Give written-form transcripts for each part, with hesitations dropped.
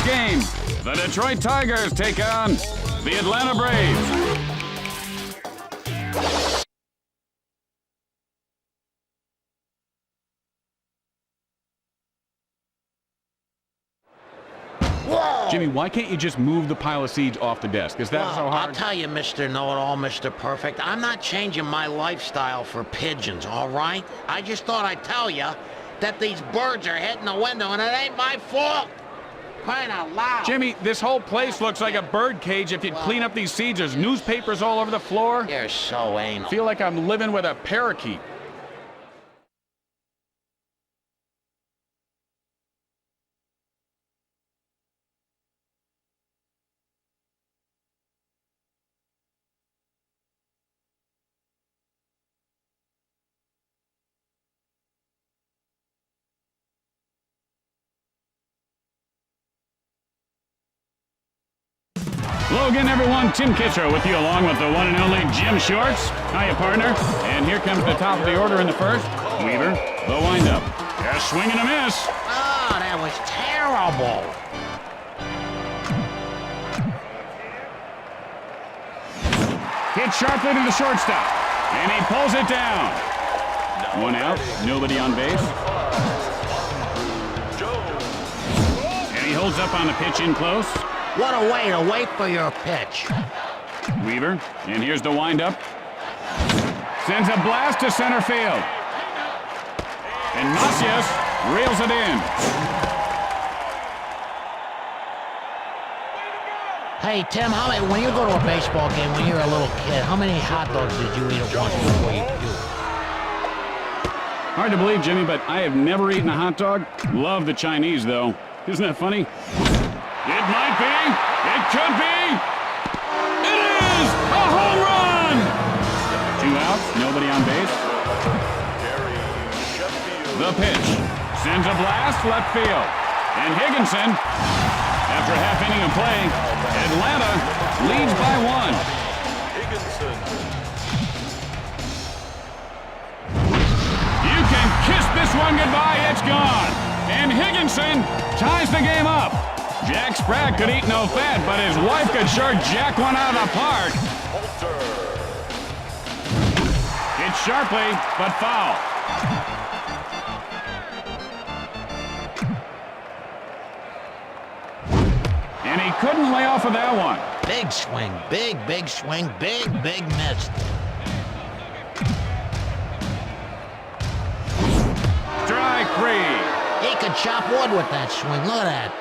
game. The Detroit Tigers take on the Atlanta Braves. Whoa! Jimmy, why can't you just move the pile of seeds off the desk? Is that Well, so hard? I'll tell you, Mr. Know-It-All, Mr. Perfect, I'm not changing my lifestyle for pigeons, all right? I just thought I'd tell you that these birds are hitting the window and it ain't my fault. Crying out loud. Jimmy, this whole place looks like a bird cage if you'd clean up these seeds. There's newspapers all over the floor. You're so anal. Feel like I'm living with a parakeet. Hello again, everyone. Tim Kitcher with you, along with the one and only Jim Shorts. Hiya, partner. And here comes the top of the order in the first. Weaver, the windup. A swing and a miss. Oh, that was terrible. Hit sharply to the shortstop. And he pulls it down. One out, nobody on base. And he holds up on the pitch in close. What a way to wait for your pitch. Weaver, and here's the windup. Sends a blast to center field. And Macias reels it in. Hey, Tim, when you go to a baseball game when you're a little kid, how many hot dogs did you eat at once before you puked? Hard to believe, Jimmy, but I have never eaten a hot dog. Love the Chinese, though. Isn't that funny? It might be. It could be. It is a home run! 2 outs, nobody on base. The pitch. Sends a blast left field. And Higginson, after a half inning of play, Atlanta leads by 1. You can kiss this one goodbye. It's gone. And Higginson ties the game up. Jack Spratt could eat no fat, but his wife could sure jack one out of the park. Hit sharply, but foul. And he couldn't lay off of that one. Big swing, big swing, big miss. Strike 3. He could chop wood with that swing. Look at that.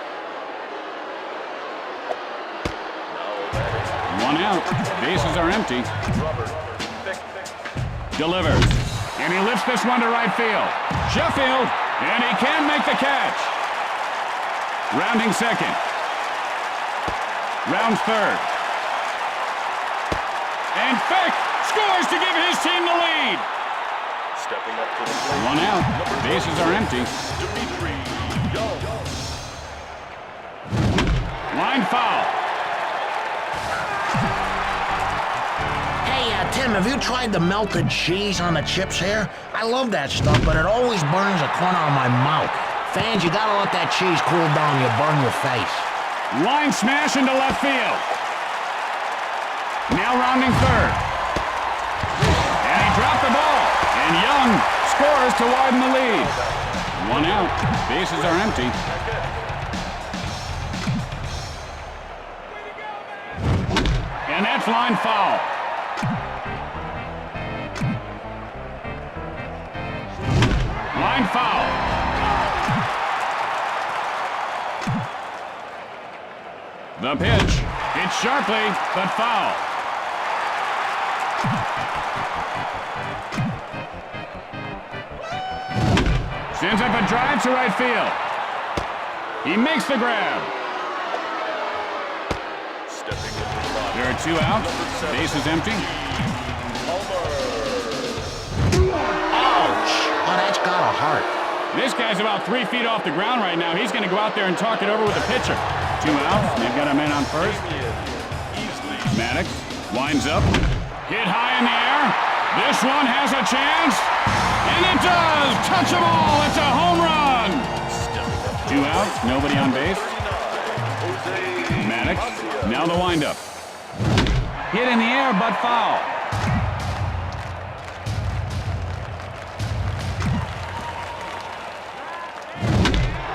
1 out. Bases are empty. Delivers. And he lifts this one to right field. Sheffield. And he can make the catch. Rounding second. Rounds third. And Fick scores to give his team the lead. 1 out. Bases are empty. Line foul. Tim, have you tried the melted cheese on the chips here? I love that stuff, but it always burns a corner of my mouth. Fans, you gotta let that cheese cool down. You'll burn your face. Line smash into left field. Now rounding third. And he dropped the ball. And Young scores to widen the lead. 1 out. Bases are empty. And that's line foul. Line foul. The pitch. Hit sharply, but foul. Sends up a drive to right field. He makes the grab. There are 2 outs. Base is empty. Ouch! Oh, that's gotta hurt. This guy's about 3 feet off the ground right now. He's going to go out there and talk it over with the pitcher. 2 outs. They've got a man on first. Maddox winds up. Hit high in the air. This one has a chance. And it does! Touch them all! It's a home run! 2 outs. Nobody on base. Maddox, now the windup. Hit in the air, but foul.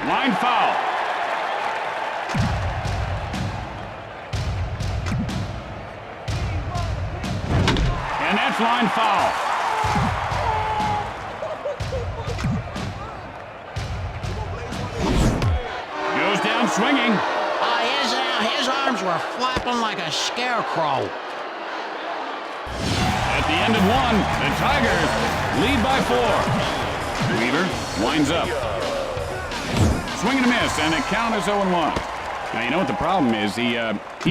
Line foul. And that's line foul. Goes down swinging. His arms were flapping like a scarecrow. At the end of one, the Tigers lead by 4. Weaver winds up. Swing and a miss, and the count is 0-1. Now, you know what the problem is? He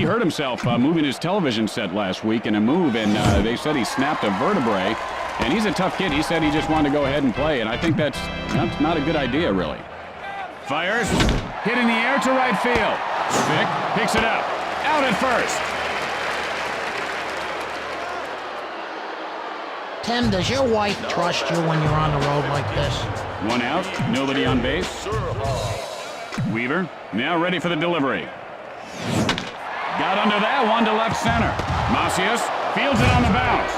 hurt himself moving his television set last week in a move, and they said he snapped a vertebrae. And he's a tough kid. He said he just wanted to go ahead and play, and I think that's not a good idea, really. Fires, hit in the air to right field. Vick picks it up, out at first. Tim, does your wife trust you when you're on the road like this? One out, nobody on base. Weaver, now ready for the delivery. Got under that one to left center. Macias fields it on the bounce.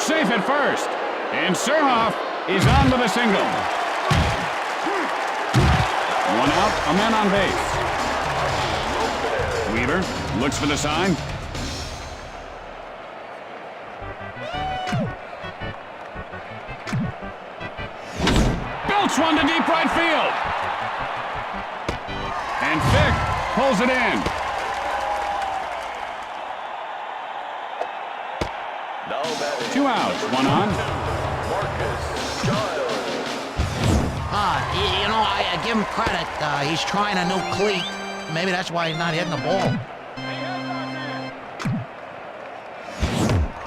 Safe at first. And Surhoff is on with a single. One out, a man on base. Weaver looks for the sign. Belts one to deep right field. And Vick pulls it in. Two outs, one on. You know, I give him credit. He's trying a new cleat. Maybe that's why he's not hitting the ball.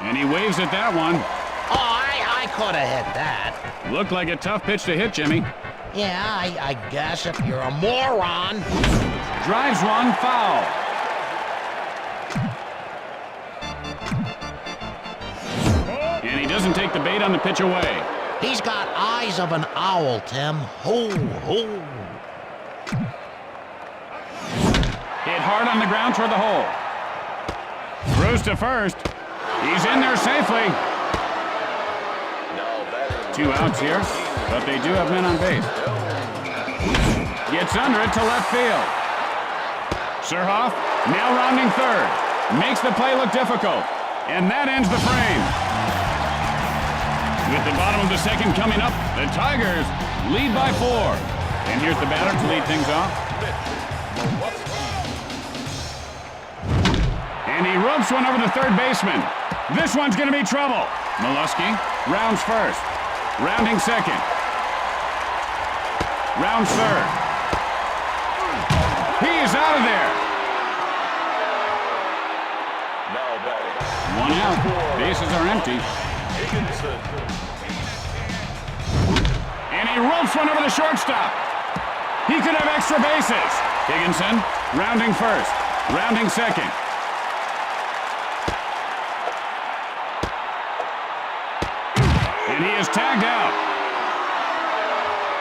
And he waves at that one. Oh, I could have hit that. Looked like a tough pitch to hit, Jimmy. Yeah, I guess if you're a moron. Drives one, foul. And he doesn't take the bait on the pitch away. He's got eyes of an owl, Tim. Hoo, hoo. Hit hard on the ground toward the hole. Throws to first. He's in there safely. 2 outs here, but they do have men on base. Gets under it to left field. Surhoff now rounding third. Makes the play look difficult. And that ends the frame. With the bottom of the second coming up, the Tigers lead by 4. And here's the batter to lead things off. And he ropes one over the third baseman. This one's going to be trouble. Molesky rounds first. Rounding second. Rounds third. He is out of there. One out. Bases are empty. And he ropes one over the shortstop. He could have extra bases. Higginson rounding first. Rounding second. And he is tagged out.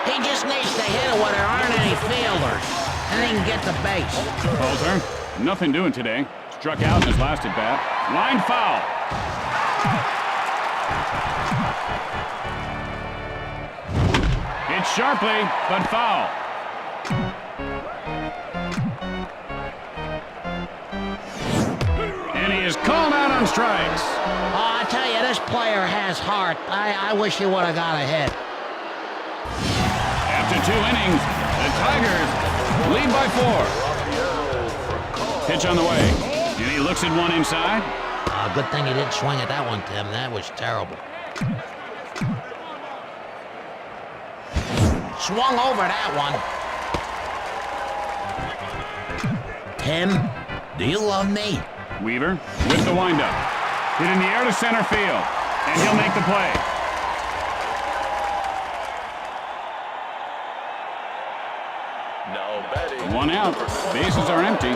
He just needs to hit it where there aren't any fielders. And he can get the base. Poulter, nothing doing today. Struck out in his last at bat. Line foul. Hit sharply, but foul. And he is called out on strikes. Oh, I tell you, this player has heart. I wish he would have got a hit. After 2 innings, the Tigers lead by 4. Pitch on the way. And he looks at one inside. Good thing he didn't swing at that one, Tim. That was terrible. Swung over that one. Tim, do you love me? Weaver with the windup. Hit in the air to center field. And he'll make the play. One out. Bases are empty.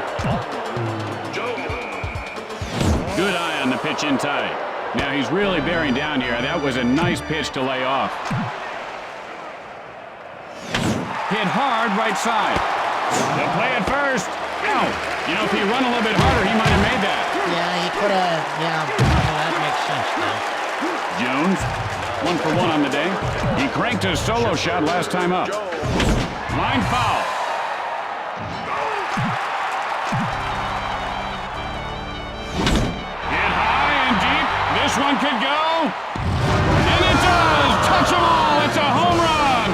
Good eye on the pitch inside. Now he's really bearing down here. That was a nice pitch to lay off. Hit hard right side. The play at first. Ow! You know, if he run a little bit harder, he might have made that. Yeah, he could have. Yeah, that makes sense now. Jones, 1 for 1 on the day. He cranked his solo shot last time up. Line foul. Hit high and deep. This one could go. And it does! Touch them all! It's a home run!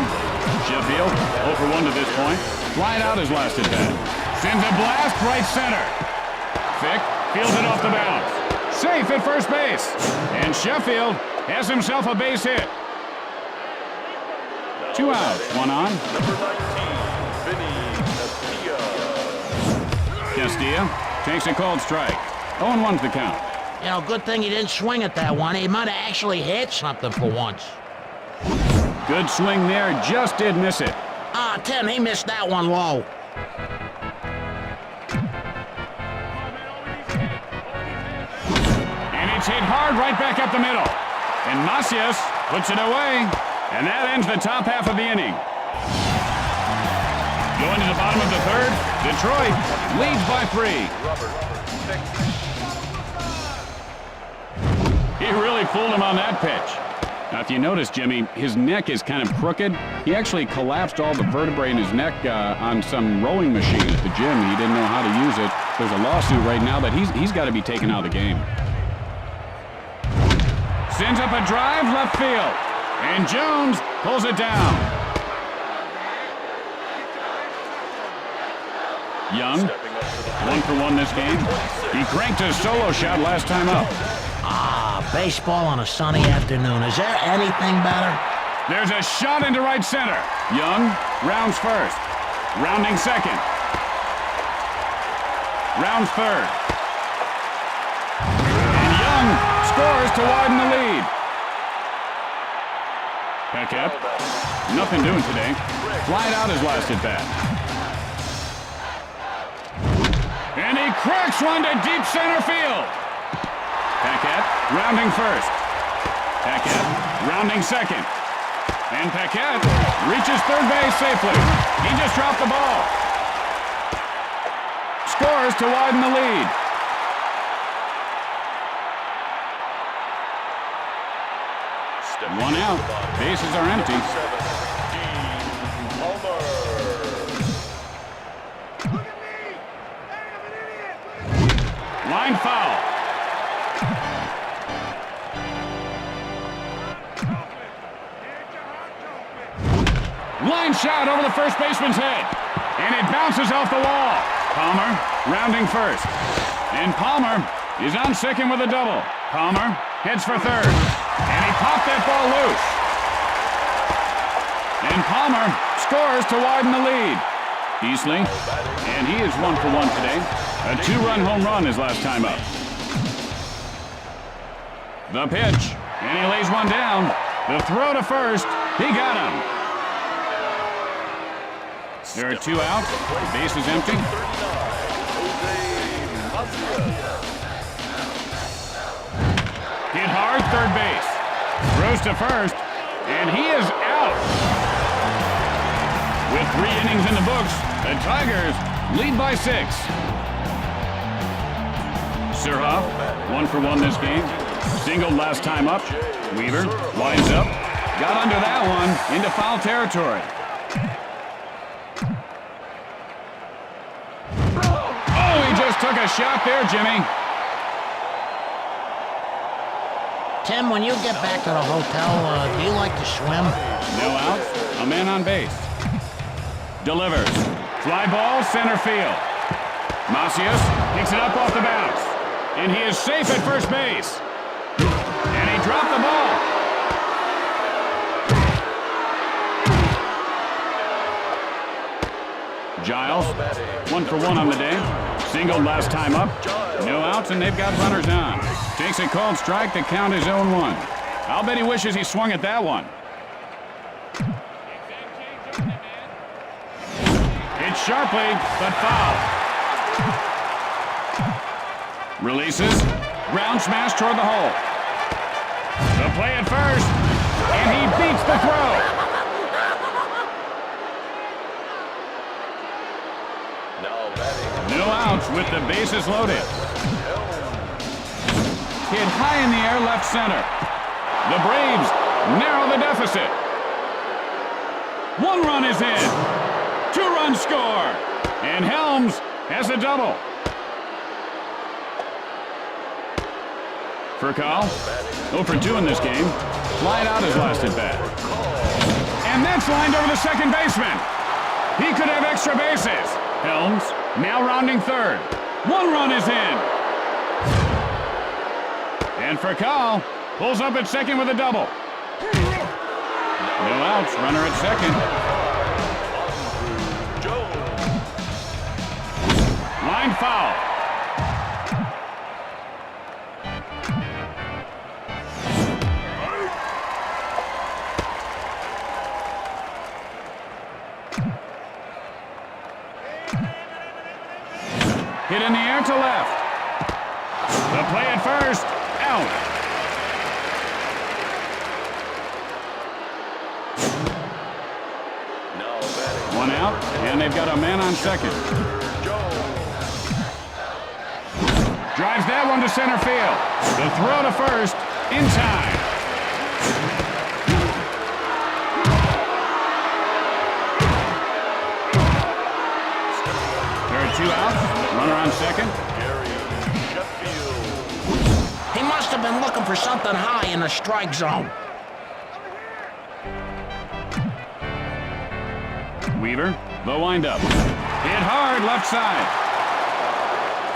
Sheffield, 0 for 1 to this point. Flied out his last at bat. Sends a blast right center. Fick fields it off the bounce. Safe at first base. And Sheffield has himself a base hit. 2 outs, 1 on. Number 19, Vinny Castilla. Castilla takes a cold strike. 0-1's the count. You know, good thing he didn't swing at that one. He might have actually hit something for once. Good swing there, just did miss it. Ah, Tim, he missed that one low. And it's hit hard right back up the middle. And Macias puts it away. And that ends the top half of the inning. Going to the bottom of the third, Detroit leads by 3. He really fooled him on that pitch. Now, if you notice, Jimmy, his neck is kind of crooked. He actually collapsed all the vertebrae in his neck on some rowing machine at the gym. He didn't know how to use it. There's a lawsuit right now that he's got to be taken out of the game. Sends up a drive left field. And Jones pulls it down. Young, 1 for 1 this game. He cranked his solo shot last time up. Ah, baseball on a sunny afternoon. Is there anything better? There's a shot into right center. Young rounds first. Rounding second. Rounds third. And Young scores to widen the lead. Paquette, nothing doing today. Flied out his last at bat. And he cracks one to deep center field. Paquette rounding first. Paquette rounding second. And Paquette reaches third base safely. He just dropped the ball. Scores to widen the lead. One out. Bases are empty. Line foul. Line shot over the first baseman's head. And it bounces off the wall. Palmer rounding first. And Palmer is on second with a double. Palmer heads for third. And he popped that ball loose. And Palmer scores to widen the lead. Easley, and he is 1 for 1 today. A 2-run home run his last time up. The pitch, and he lays one down. The throw to first, he got him. There are 2 outs. The base is empty. Hit hard, third base. Throws to first, and he is out. With 3 innings in the books, the Tigers lead by 6. Surhoff, 1 for 1 this game. Singled last time up. Weaver winds up. Got under that one into foul territory. Oh, he just took a shot there, Jimmy. Tim, when you get back to the hotel, do you like to swim? No outs, a man on base. Delivers. Fly ball, center field. Macias picks it up off the bounce. And he is safe at first base. And he dropped the ball. Giles, 1 for 1 on the day. Singled last time up. No outs, and they've got runners on. Takes a cold strike. The count is 0-1. I'll bet he wishes he swung at that one. Hit sharply, but foul. Releases. Ground smash toward the hole. The play at first, and he beats the throw. Now No outs with the bases loaded. Hit high in the air, left center. The Braves narrow the deficit. 1 run is in. 2-run score. And Helms has a double. Furcal, 0 for 2 in this game. Flied out his last at bat. And that's lined over the second baseman. He could have extra bases. Helms now rounding third. 1 run is in. And Furcal pulls up at second with a double. No outs, runner at second. Line foul. Hit in the air to left. The play at first. Out. One out, and they've got a man on second. Drives that one to center field. The throw to first in time. There are 2 outs. Runner on second. He must have been looking for something high in the strike zone. Weaver, the windup. Hit hard, left side.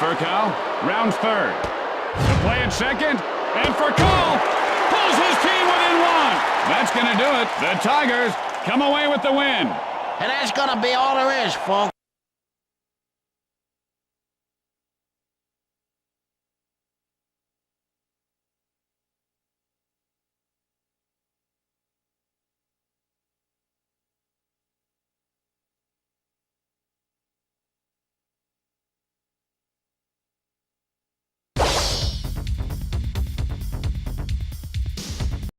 Furcal rounds third. The play at second, and Furcal pulls his team within 1. That's going to do it. The Tigers come away with the win. And that's gonna be all there is, folks.